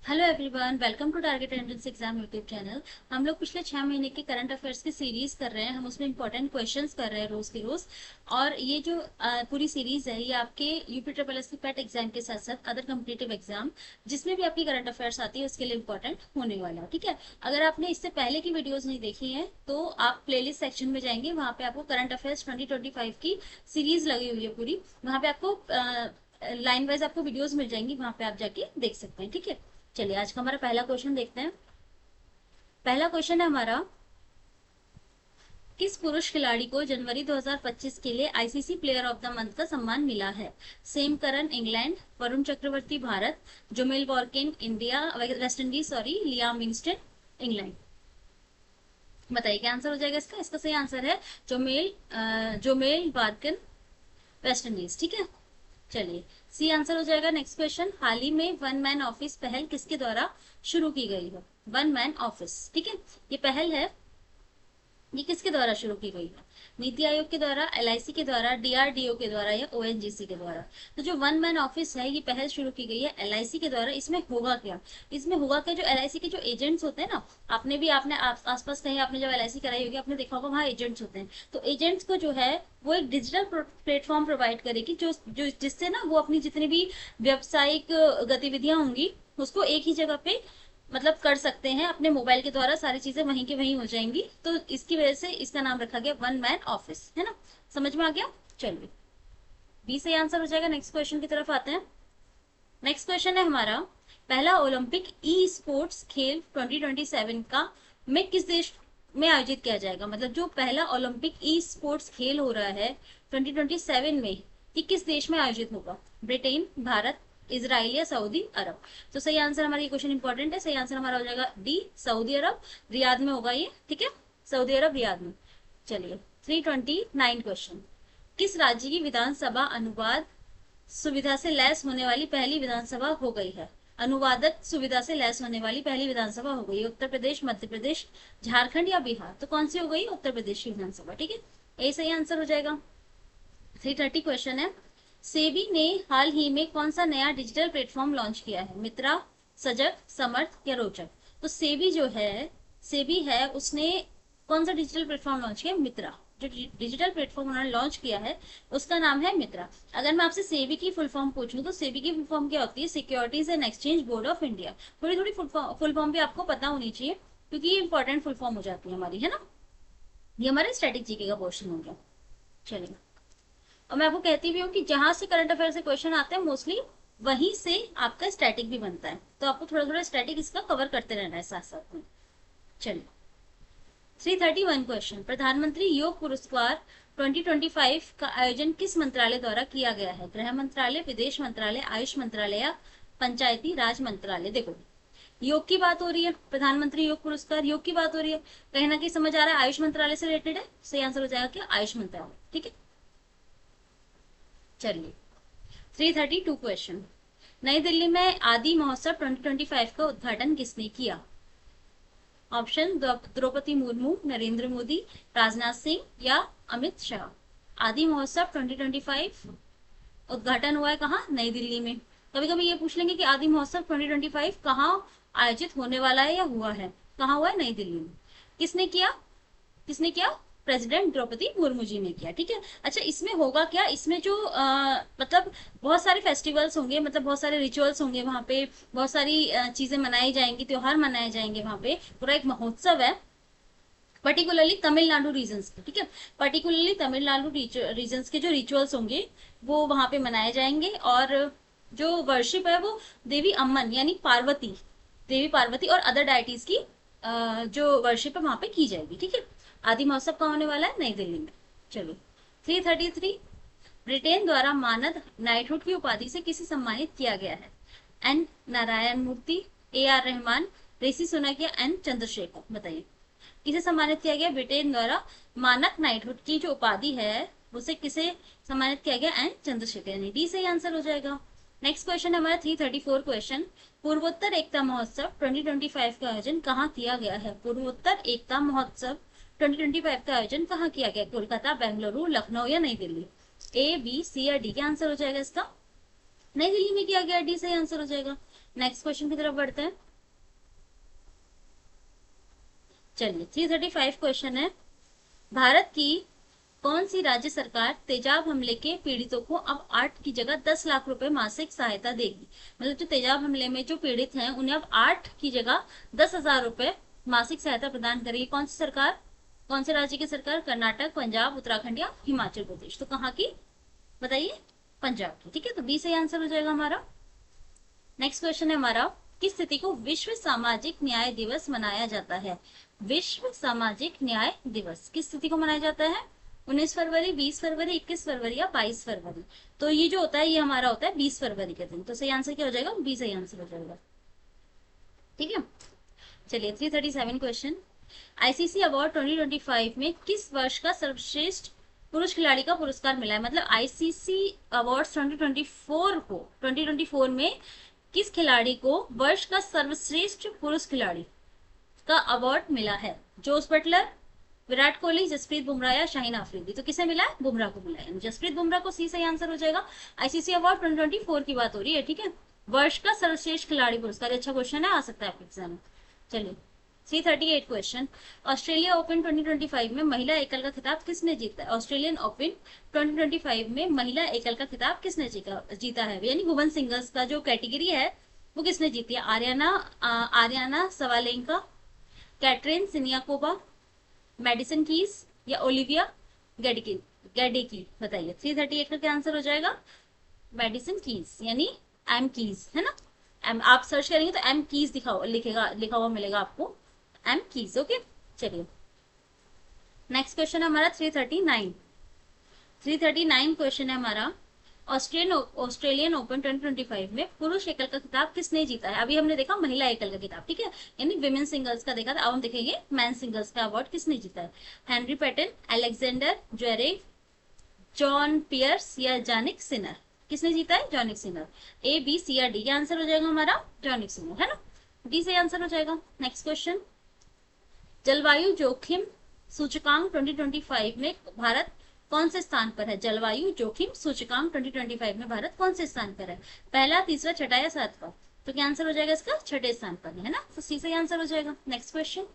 Hello everyone, welcome to target entrance exam YouTube channel. हम लोग पिछले 6 महीने की करंट अफेयर्स की सीरीज कर रहे हैं। हम उसमें इंपॉर्टेंट क्वेश्चंस कर रहे हैं रोज के रोज। और ये जो पूरी सीरीज है ये आपके यूपी ट्रिपल एस की पेट एग्जाम के साथ साथ अदर कम्पिटिटिव एग्जाम जिसमें भी आपकी करंट अफेयर्स आती है उसके लिए इंपॉर्टेंट होने वाला है। ठीक है, अगर आपने इससे पहले की वीडियोज नहीं देखी है तो आप प्लेलिस्ट सेक्शन में जाएंगे, वहां पे आपको करंट अफेयर्स 2025 की सीरीज लगी हुई है पूरी। वहां पे आपको लाइन वाइज आपको वीडियोज मिल जाएंगी, वहां पे आप जाके देख सकते हैं। ठीक है, चलिए आज का हमारा पहला क्वेश्चन देखते हैं। पहला क्वेश्चन है हमारा, किस पुरुष खिलाड़ी को जनवरी 2025 के लिए ICC player of the month का सम्मान मिला है? Sam Curran England, Varun Chakravarthy Bharat, Jomel Warrican India West Indies, sorry Liam Winston England. बताइए क्या आंसर हो जाएगा इसका। इसका सही आंसर है जोमेल वार्किन वेस्ट इंडीज। ठीक है, चलिए सी आंसर हो जाएगा। नेक्स्ट क्वेश्चन, हाल ही में वन मैन ऑफिस पहल किसके द्वारा शुरू की गई है? वन मैन ऑफिस, ठीक है, ये पहल है, ये किसके द्वारा शुरू की गई है? नीति आयोग के द्वारा, एलआईसी के द्वारा, डीआरडीओ के द्वारा या ओएनजीसी के द्वारा? तो जो वन मैन ऑफिस है ये पहल शुरू की गई है एलआईसी के द्वारा। इसमें होगा क्या? इसमें होगा क्या, जो एलआईसी के जो एजेंट्स होते हैं ना, आपने भी आपने आसपास कहीं आपने जब एलआईसी कराई होगी आपने देखा होगा वहाँ एजेंट्स होते हैं। तो एजेंट्स को जो है वो एक डिजिटल प्लेटफॉर्म प्रोवाइड करेगी जो जो जिससे ना वो अपनी जितनी भी व्यावसायिक गतिविधियां होंगी उसको एक ही जगह पे मतलब कर सकते हैं, अपने मोबाइल के द्वारा सारी चीजें वहीं के वहीं हो जाएंगी। तो इसकी वजह से इसका नाम रखा गया वन मैन ऑफिस, है ना। समझ में आ गया? चलिए बी से आंसर हो जाएगा। नेक्स्ट क्वेश्चन की तरफ आते हैं। नेक्स्ट क्वेश्चन है हमारा, पहला ओलंपिक ई स्पोर्ट्स खेल 2027 का में किस देश में आयोजित किया जाएगा? मतलब जो पहला ओलंपिक ई स्पोर्ट्स खेल हो रहा है 2027 में, ये किस देश में आयोजित होगा? ब्रिटेन, भारत, इजराइल या सऊदी अरब? तो सही आंसर हमारा, ये क्वेश्चन इंपॉर्टेंट है, सही आंसर हमारा हो जाएगा डी, सऊदी अरब, रियाद में होगा ये। ठीक है, सऊदी अरब रियाद में। चलिए 329 क्वेश्चन, किस राज्य की विधानसभा अनुवाद सुविधा से लैस होने वाली पहली विधानसभा हो गई है? अनुवादक सुविधा से लैस होने वाली पहली विधानसभा हो गई है। उत्तर प्रदेश, मध्य प्रदेश, झारखंड या बिहार? तो कौन सी हो गई? उत्तर प्रदेश की विधानसभा। ठीक है, ये सही आंसर हो जाएगा। 330 क्वेश्चन है, सेबी ने हाल ही में कौन सा नया डिजिटल प्लेटफॉर्म लॉन्च किया है? मित्रा, सजग, समर्थ या रोचक? तो सेबी जो है, सेबी है, उसने कौन सा डिजिटल प्लेटफॉर्म लॉन्च किया? मित्रा। जो डिजिटल प्लेटफॉर्म उन्होंने लॉन्च किया है उसका नाम है मित्रा। अगर मैं आपसे सेबी की फुल फॉर्म पूछूं तो सेबी की फुल फॉर्म क्या होती है? Securities and exchange board of India. थोड़ी थोड़ी फुल फॉर्म भी आपको पता होनी चाहिए क्योंकि ये इंपॉर्टेंट फुल फॉर्म हो जाती है हमारी, है ना। ये हमारे स्टैटिक जीके का पोर्शन हो गया। चलिए, और मैं आपको कहती भी हूँ कि जहां से करंट अफेयर से क्वेश्चन आते हैं मोस्टली वहीं से आपका स्टैटिक भी बनता है, तो आपको थोड़ा थोड़ा स्टैटिक इसका कवर करते रहना है साथ साथ में। चलिए 331 क्वेश्चन, प्रधानमंत्री योग पुरस्कार 2025 का आयोजन किस मंत्रालय द्वारा किया गया है? गृह मंत्रालय, विदेश मंत्रालय, आयुष मंत्रालय या पंचायती राज मंत्रालय? देखो योग की बात हो रही है, प्रधानमंत्री योग पुरस्कार, योग की बात हो रही है, कहीं ना कहीं समझ आ रहा है आयुष मंत्रालय से रिलेटेड है। सही आंसर हो जाएगा क्या? आयुष मंत्रालय। ठीक है, चलिए 332 क्वेश्चन, नई दिल्ली में आदि महोत्सव 2025 का उद्घाटन किसने किया? ऑप्शन, द्रौपदी मुर्मू, नरेंद्र मोदी, राजनाथ सिंह या अमित शाह? आदि महोत्सव 2025 उद्घाटन हुआ है कहाँ? नई दिल्ली में। कभी कभी ये पूछ लेंगे कि आदि महोत्सव 2025 कहाँ आयोजित होने वाला है या हुआ है? कहाँ हुआ है? नई दिल्ली में। किसने किया? किसने किया? प्रेसिडेंट द्रौपदी मुर्मू जी ने किया। ठीक है, अच्छा इसमें होगा क्या? इसमें जो मतलब बहुत सारे फेस्टिवल्स होंगे, मतलब बहुत सारे रिचुअल्स होंगे वहां पे, बहुत सारी चीजें मनाई जाएंगी, त्योहार मनाए जाएंगे वहां पे, पूरा एक महोत्सव है पर्टिकुलरली तमिलनाडु रीजन्स के। ठीक है, पर्टिकुलरली तमिलनाडु रीजन्स के जो रिचुअल्स होंगे वो वहां पे मनाए जाएंगे। और जो वर्शिप है वो देवी अम्मन यानी पार्वती, देवी पार्वती और अदर डाइटीज की जो वर्शिप है वहां पे की जाएगी। ठीक है, आदि महोत्सव कहाँ होने वाला है? नई दिल्ली में। चलो 333, ब्रिटेन द्वारा मानद नाइटहुड की उपाधि से किसे सम्मानित किया गया है? N Narayana Murthy, A R Rahman, Rishi Sunak या एन चंद्रशेखर? बताइए किसे सम्मानित किया गया ब्रिटेन द्वारा मानक नाइटहुड की जो उपाधि है उसे किसे सम्मानित किया गया? एन चंद्रशेखर, यानी डी सही आंसर हो जाएगा। नेक्स्ट क्वेश्चन है हमारा 334 क्वेश्चन, पूर्वोत्तर एकता महोत्सव 2025 का आयोजन कहाँ किया गया है? पूर्वोत्तर एकता महोत्सव 2025 का आयोजन कहाँ किया गया? कोलकाता, बेंगलुरु, लखनऊ या नई दिल्ली? ए, बी, सी या डी? क्या आंसर हो जाएगा इसका? नई दिल्ली में किया गया, डी सही आंसर हो जाएगा। नेक्स्ट क्वेश्चन की तरफ बढ़ते हैं। चलिए 335 क्वेश्चन है। भारत की कौन सी राज्य सरकार तेजाब हमले के पीड़ितों को अब 8 की जगह 10 लाख रुपए मासिक सहायता देगी? मतलब जो तेजाब हमले में जो पीड़ित हैं उन्हें अब 8 की जगह 10,000 रुपए मासिक सहायता प्रदान करेगी। कौन सी सरकार, कौन से राज्य की सरकार? कर्नाटक, पंजाब, उत्तराखंड या हिमाचल प्रदेश? तो कहाँ की बताइए? पंजाब की। ठीक है, तो बी सही आंसर हो जाएगा हमारा। नेक्स्ट क्वेश्चन है हमारा, किस तिथि को विश्व सामाजिक न्याय दिवस मनाया जाता है? विश्व सामाजिक न्याय दिवस किस तिथि को मनाया जाता है? 19 फरवरी, 20 फरवरी, 21 फरवरी या 22 फरवरी? तो ये जो होता है ये हमारा होता है 20 फरवरी के दिन। तो सही आंसर क्या हो जाएगा? बी सही आंसर हो जाएगा। ठीक है, चलिए 337 क्वेश्चन, आईसीसी अवार्ड 2025 में किस वर्ष का सर्वश्रेष्ठ पुरुष खिलाड़ी का पुरस्कार मिला है? मतलब आईसीसी अवार्ड 2024 में किस खिलाड़ी को वर्ष का सर्वश्रेष्ठ पुरुष खिलाड़ी का अवार्ड मिला है? जोस बटलर, विराट कोहली, जसप्रीत बुमराह या शाहीन आफरीदी? तो किसे मिला है? बुमराह को मिला है। जसप्रीत बुमराह को सी सही आंसर हो जाएगा। आईसीसी अवार्ड 2024 की बात हो रही है। ठीक है, वर्ष का सर्वश्रेष्ठ खिलाड़ी पुरस्कार, अच्छा क्वेश्चन है, आ सकता है आपके एग्जाम में। चलिए 338 क्वेश्चन, ऑस्ट्रेलिया ओपन 2025 में महिला एकल का खिताब किसने जीता है? ऑस्ट्रेलियन ओपन 2025 में महिला एकल का खिताब किसने जीता है? यानी वुमेन सिंगल्स का जो कैटेगरी है वो किसने जीती है? Aryna सवालेंका, Katrin Siniakova, medicine keys या ओलिविया गैडेकी? बताइए 338 का क्या आंसर हो जाएगा? मेडिसन कीज यानी एम कीज, है ना? एम आप सर्च करेंगे तो एम कीज लिखा हुआ मिलेगा आपको, एम कीज। ओके, चलिए नेक्स्ट क्वेश्चन है हमारा 339 क्वेश्चन है हमारा, ऑस्ट्रेलियन ओपन 2025 में पुरुष एकल का खिताब किसने जीता है? अभी हमने देखा महिला एकल का खिताब, ठीक है, यानी विमेन सिंगल्स का देखा था। अब हम देखेंगे मैन सिंगल्स का अवार्ड किसने जीता है? Henry Patten, Alexander Zverev, John Peers या जानिक सिनर? किसने जीता है? जॉनिक सिनर। ए, बी, सी या डी? क्या आंसर हो जाएगा हमारा? जॉनिक सिनर, है ना? डी से आंसर हो जाएगा। नेक्स्ट क्वेश्चन, जलवायु जोखिम सूचकांक 2025 में भारत कौन से स्थान पर है? जलवायु जोखिम सूचकांक 2025 में भारत कौन से स्थान पर है? पहला, तीसरा, छठा या सातवां? तो क्या आंसर हो जाएगा इसका? छठे स्थान पर है ना, तो सी से आंसर हो जाएगा। नेक्स्ट क्वेश्चन,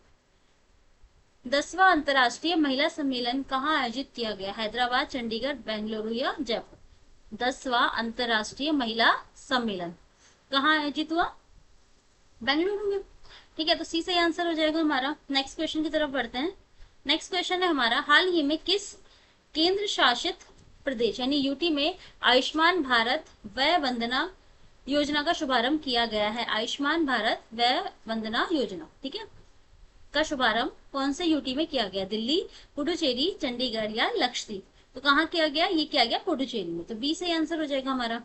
10वां अंतरराष्ट्रीय महिला सम्मेलन कहाँ आयोजित किया गया? हैदराबाद, चंडीगढ़, बेंगलुरु या जयपुर? 10वां अंतरराष्ट्रीय महिला सम्मेलन कहाँ आयोजित हुआ? बेंगलुरु में। ठीक है, तो सी से आंसर हो जाएगा हमारा। नेक्स्ट क्वेश्चन की तरफ बढ़ते हैं। नेक्स्ट क्वेश्चन है हमारा, हाल ही में किस केंद्र शासित प्रदेश यानी यूटी में आयुष्मान भारत वय वंदना योजना का शुभारंभ किया गया है? आयुष्मान भारत वय वंदना योजना, ठीक है, का शुभारंभ कौन से यूटी में किया गया? दिल्ली, पुडुचेरी, चंडीगढ़ या लक्षद्वीप? तो कहाँ किया गया? ये किया गया पुडुचेरी में, तो बी से आंसर हो जाएगा हमारा।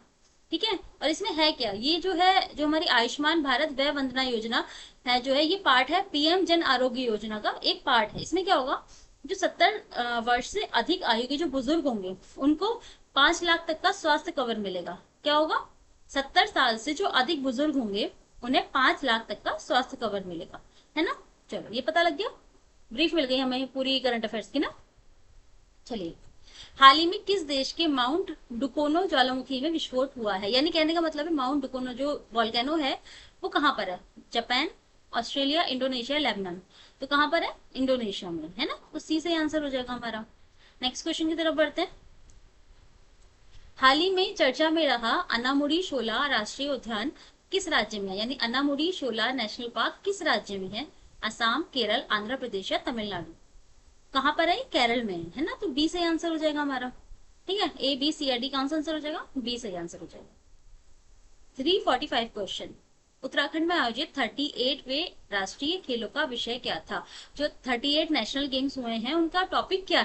ठीक है, और इसमें है क्या? ये जो है, जो हमारी आयुष्मान भारत वय वंदना योजना है, जो है ये पार्ट है पीएम जन आरोग्य योजना का एक पार्ट है। इसमें क्या होगा, जो 70 वर्ष से अधिक आयु के जो बुजुर्ग होंगे उनको 5 लाख तक का स्वास्थ्य कवर मिलेगा। क्या होगा? 70 साल से जो अधिक बुजुर्ग होंगे उन्हें 5 लाख तक का स्वास्थ्य कवर मिलेगा, है ना? चलो ये पता लग गया, ब्रीफ मिल गई हमें पूरी करंट अफेयर्स की ना। चलिए, हाल ही में किस देश के माउंट डुकोनो ज्वालामुखी में विस्फोट हुआ है? यानी कहने का मतलब है माउंट डुकोनो जो वॉल्केनो है वो कहाँ पर है? Japan, Australia, Indonesia, Lebanon? तो कहाँ पर है? इंडोनेशिया में, है ना? तो सी से आंसर हो जाएगा हमारा। नेक्स्ट क्वेश्चन की तरफ बढ़ते हैं। हाल ही में चर्चा में रहा अनामुडी शोला राष्ट्रीय उद्यान किस राज्य में है? यानी अनामुडी शोला नेशनल पार्क किस राज्य में है? असम, केरल, आंध्र प्रदेश या तमिलनाडु? कहाँ पर है? केरल में है ना, तो बी से आंसर हो जाएगा हमारा। ठीक है, ए, बी, सी या डी? कौन सा आंसर हो जाएगा? बी से आंसर हो जाएगा। 345 क्वेश्चन, उत्तराखंड में आयोजित 38वें राष्ट्रीय खेलों का विषय क्या था? जो 38 नेशनल गेम्स हुए हैं उनका टॉपिक क्या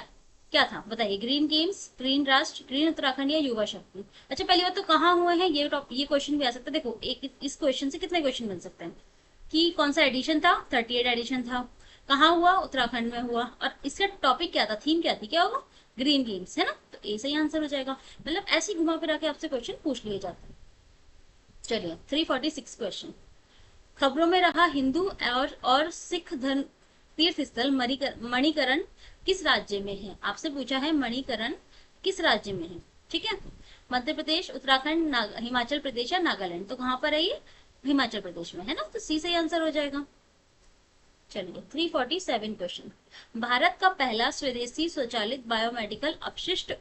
क्या था? बताइए। ग्रीन गेम्स, ग्रीन राष्ट्र, ग्रीन उत्तराखंड या युवा शक्ति? अच्छा, पहली बात तो कहाँ हुए हैं ये क्वेश्चन भी आ सकता है। देखो, एक इस क्वेश्चन से कितने क्वेश्चन बन सकते हैं कि कौन सा एडिशन था? 38 एडिशन था। कहाँ हुआ? उत्तराखंड में हुआ। और इसका टॉपिक क्या था? थीम क्या थी? क्या होगा? ग्रीन गेम्स, है ना, तो ए सही आंसर हो जाएगा। मतलब ऐसी घुमा फिरा के आपसे क्वेश्चन पूछ लिए जाते हैं। चलिए 346 क्वेश्चन, खबरों में रहा हिंदू और सिख धर्म तीर्थ स्थल मणिकरण किस राज्य में है? आपसे पूछा है मणिकरण किस राज्य में है। ठीक है, मध्य प्रदेश, उत्तराखंड, हिमाचल प्रदेश या नागालैंड? तो कहाँ पर है ये? हिमाचल प्रदेश में, है ना, तो सी सही आंसर हो जाएगा। चलिए 347 क्वेश्चन। भारत का पहला स्वदेशी स्वचालित बायोमेडिकल अपशिष्ट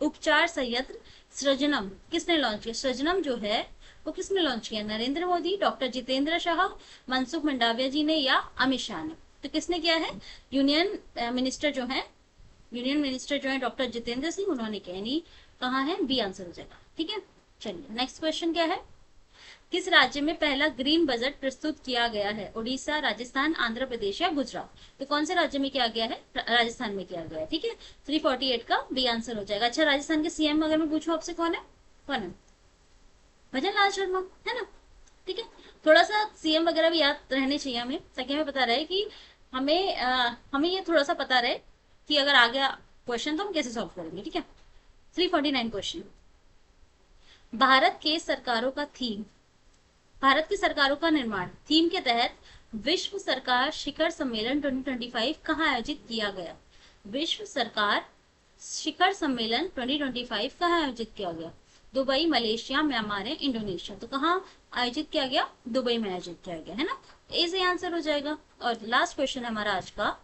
उपचार संयंत्र सृजनम किसने लॉन्च किया? सृजनम जो है वो किसने लॉन्च किया? नरेंद्र मोदी, डॉक्टर जितेंद्र शाह, मनसुख मंडाविया जी ने, या अमित शाह ने? तो किसने किया है? यूनियन मिनिस्टर जो है, यूनियन मिनिस्टर जो है डॉक्टर जितेंद्र सिंह, उन्होंने किया। यानी कहाँ है? बी आंसर हो जाएगा। ठीक है, चलिए नेक्स्ट क्वेश्चन क्या है? किस राज्य में पहला ग्रीन बजट प्रस्तुत किया गया है? उड़ीसा, राजस्थान, आंध्र प्रदेश या गुजरात? तो कौन से राज्य में किया गया है? राजस्थान में किया गया है। ठीक है, 348 का बी आंसर हो जाएगा। अच्छा, राजस्थान के सीएम अगर मैं पूछूं आपसे, कौन है? कौन है? भजन लाल शर्मा, है ना। ठीक है, थोड़ा सा सीएम वगैरह भी याद रहने चाहिए हमें, ताकि हमें पता रहे कि हमें ये थोड़ा सा पता रहे कि अगर आ गया क्वेश्चन तो हम कैसे सॉल्व करेंगे। ठीक है, 349 क्वेश्चन। भारत के सरकारों का थीम, भारत की सरकारों का निर्माण थीम के तहत विश्व सरकार शिखर सम्मेलन 2025 कहाँ आयोजित किया गया? विश्व सरकार शिखर सम्मेलन 2025 कहाँ आयोजित किया गया? Dubai, Malaysia, Myanmar, Indonesia? तो कहाँ आयोजित किया गया? दुबई में आयोजित किया गया, है ना। ए से आंसर हो जाएगा। और लास्ट क्वेश्चन है हमारा आज का।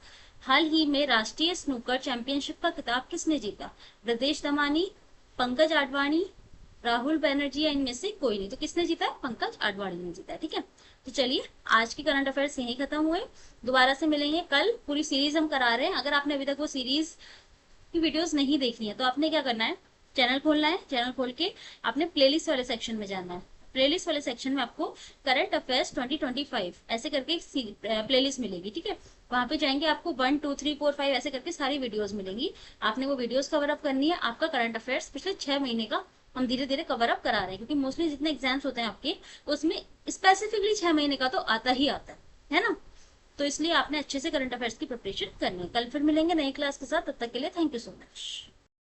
हाल ही में राष्ट्रीय स्नूकर चैंपियनशिप का खिताब किसने जीता? ब्रजेश दमानी, पंकज आडवाणी, राहुल बनर्जी, या इनमें से कोई नहीं? तो किसने जीता? पंकज आडवाणी ने जीता। ठीक है, तो चलिए आज के करंट अफेयर्स यही खत्म हुए। दोबारा से मिलेंगे कल। पूरी सीरीज हम करा रहे हैं। अगर आपने अभी तक वो सीरीज की वीडियोस नहीं देखनी है तो आपने क्या करना है? चैनल खोलना है। चैनल खोल के आपने प्लेलिस्ट वाले सेक्शन में जाना है। प्लेलिस्ट वाले सेक्शन में आपको करंट अफेयर्स 2025 ऐसे करके एक प्लेलिस्ट मिलेगी। ठीक है, वहां पे जाएंगे, आपको 1 2 3 4 5 ऐसे करके सारी वीडियोस मिलेंगी। आपने वो वीडियोस कवर अप करनी है। आपका करंट अफेयर्स पिछले 6 महीने का हम धीरे धीरे कवर अप करा रहे हैं, क्योंकि मोस्टली जितने एग्जाम्स होते हैं आपके, उसमें स्पेसिफिकली 6 महीने का तो आता ही आता है ना। तो इसलिए आपने अच्छे से करंट अफेयर्स की प्रिपरेशन करनी है। कल फिर मिलेंगे नई क्लास के साथ। तब तक के लिए थैंक यू सो मच।